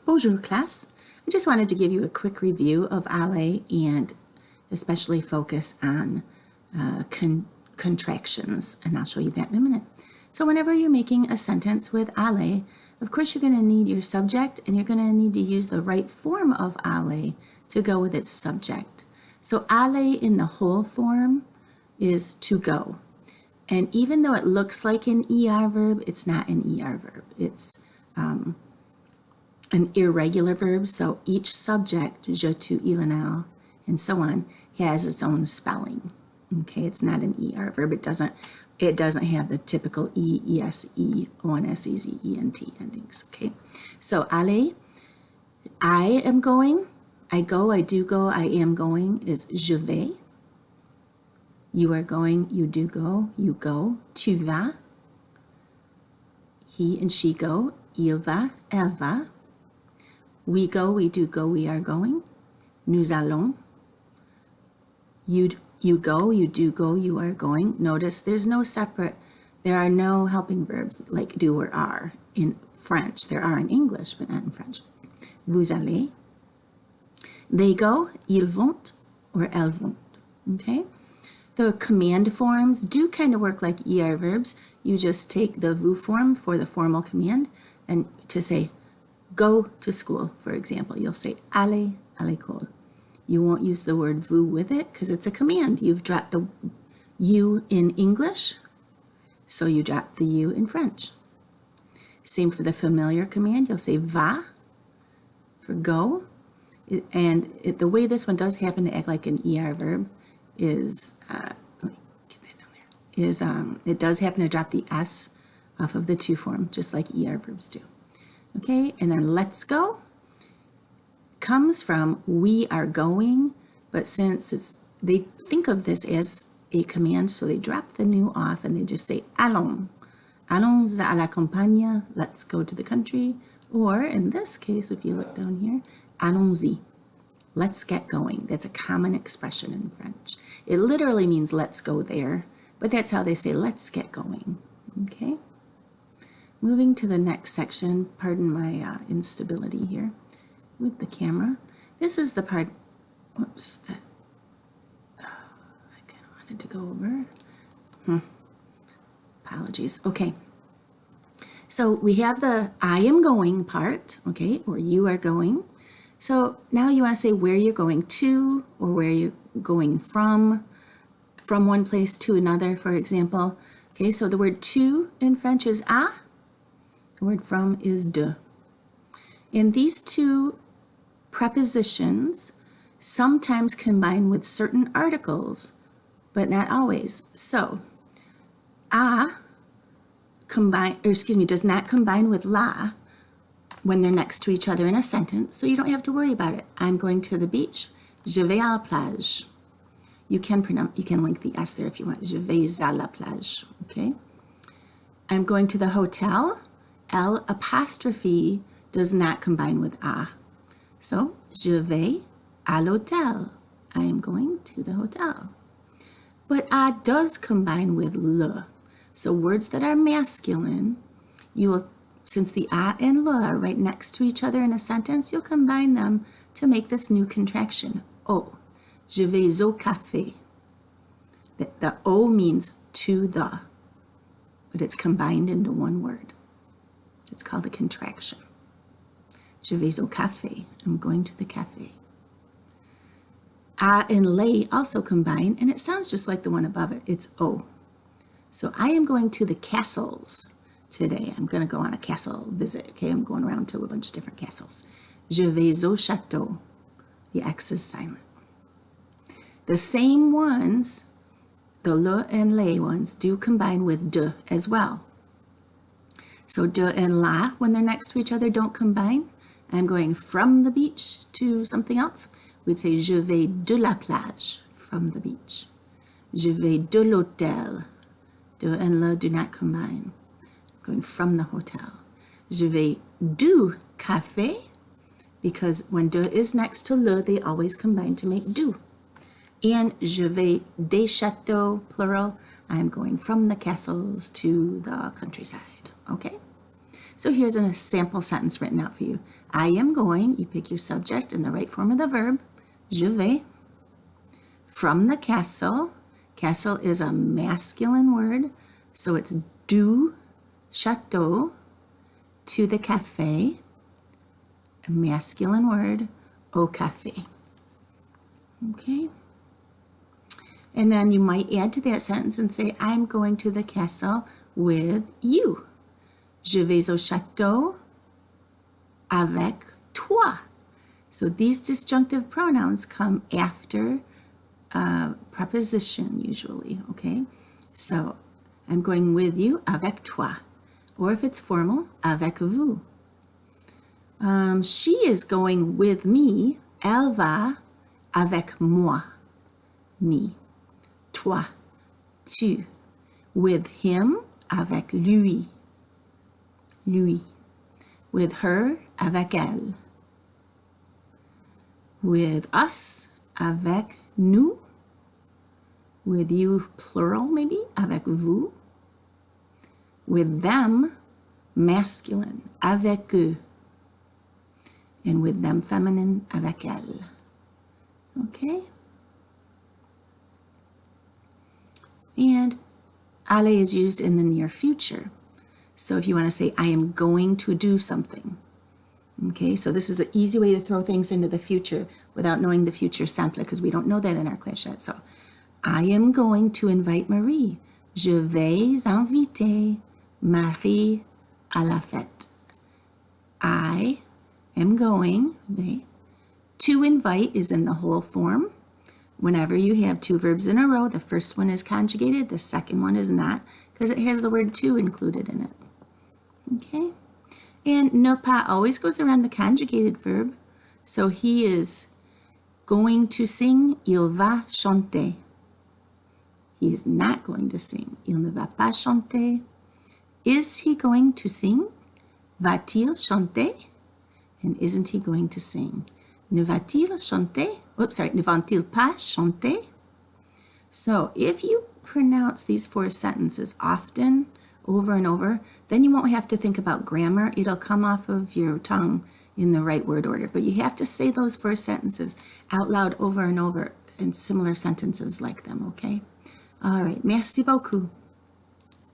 Bonjour class. I just wanted to give you a quick review of aller and especially focus on contractions, and I'll show you that in a minute. So whenever you're making a sentence with aller, of course you're going to need your subject and you're going to need to use the right form of aller to go with its subject. So aller in the whole form is to go. And even though it looks like an ER verb, it's not an ER verb. It's an irregular verb, so each subject, je, tu, il, and elle, and so on, has its own spelling. Okay, it's not an ER verb. It doesn't have the typical E, ES, E, ON, SEZ, ENT endings. Okay, so aller, I am going, I go, I do go, I am going is je vais. You are going, you do go, you go. Tu vas. He and she go, il va, elle va. We go, we do go, we are going. Nous allons. You go, you do go, you are going. Notice there are no helping verbs like do or are in French. There are in English, but not in French. Vous allez. They go, ils vont, or elles vont. Okay? The command forms do kind of work like ER verbs. You just take the vous form for the formal command, and to say go to school, for example, you'll say aller à l'école. You won't use the word vous with it because it's a command. You've dropped the U in English, so you drop the U in French. Same for the familiar command. You'll say va for go. The way this one does happen to act like an ER verb is, let me get that down there, it does happen to drop the S off of the to form, just like ER verbs do. Okay, and then let's go comes from we are going, but since they think of this as a command, so they drop the new off and they just say allons. Allons à la campagne, let's go to the country. Or in this case, if you look down here, allons-y, let's get going. That's a common expression in French. It literally means let's go there, but that's how they say let's get going. Okay. Moving to the next section, pardon my instability here with the camera. This is the part, whoops, that I kind of wanted to go over. Apologies. Okay. So we have the I am going part, okay, or you are going. So now you want to say where you're going to or where you're going from one place to another, for example. Okay, so the word to in French is à. The word from is de. And these two prepositions sometimes combine with certain articles, but not always. So, à does not combine with la when they're next to each other in a sentence, so you don't have to worry about it. I'm going to the beach. Je vais à la plage. You can link the S there if you want. Je vais à la plage. Okay. I'm going to the hotel. L apostrophe does not combine with a. So, je vais à l'hôtel. I am going to the hotel. But a does combine with le. So words that are masculine, you will, since the a and le are right next to each other in a sentence, you'll combine them to make this new contraction. O. Je vais au café. The O means to the, but it's combined into one word. It's called a contraction. Je vais au café. I'm going to the cafe. A and les also combine, and it sounds just like the one above it. It's O. So I am going to the castles today. I'm going to go on a castle visit. Okay, I'm going around to a bunch of different castles. Je vais au château. The X is silent. The same ones, the le and les ones, do combine with de as well. So de and la, when they're next to each other, don't combine. I'm going from the beach to something else. We'd say je vais de la plage, from the beach. Je vais de l'hôtel. De and le do not combine. I'm going from the hotel. Je vais du café, because when de is next to le, they always combine to make du. And je vais des châteaux, plural. I'm going from the castles to the countryside. Okay? So here's a sample sentence written out for you. I am going, you pick your subject and the right form of the verb, je vais, from the castle. Castle is a masculine word, so it's du château, to the café, a masculine word, au café. Okay? And then you might add to that sentence and say, I'm going to the castle with you. Je vais au château avec toi. So these disjunctive pronouns come after a preposition usually, okay? So I'm going with you, avec toi. Or if it's formal, avec vous. She is going with me, elle va avec moi, me. Toi, tu. With him, avec lui, lui. With her, avec elle. With us, avec nous. With you, plural maybe, avec vous. With them, masculine, avec eux. And with them, feminine, avec elles. Okay? And aller is used in the near future. So if you want to say, I am going to do something. Okay, so this is an easy way to throw things into the future without knowing the future simple, because we don't know that in our class yet. So, I am going to invite Marie. Je vais inviter Marie à la fête. I am going, to invite is in the whole form. Whenever you have two verbs in a row, the first one is conjugated, the second one is not, because it has the word to included in it. Okay? And ne pas always goes around the conjugated verb. So he is going to sing, il va chanter. He is not going to sing, il ne va pas chanter. Is he going to sing? Va-t-il chanter? And isn't he going to sing? Ne va-t-il chanter? Ne va-t-il pas chanter? So if you pronounce these four sentences often, over and over, then you won't have to think about grammar. It'll come off of your tongue in the right word order. But you have to say those four sentences out loud over and over in similar sentences like them, okay? All right, merci beaucoup.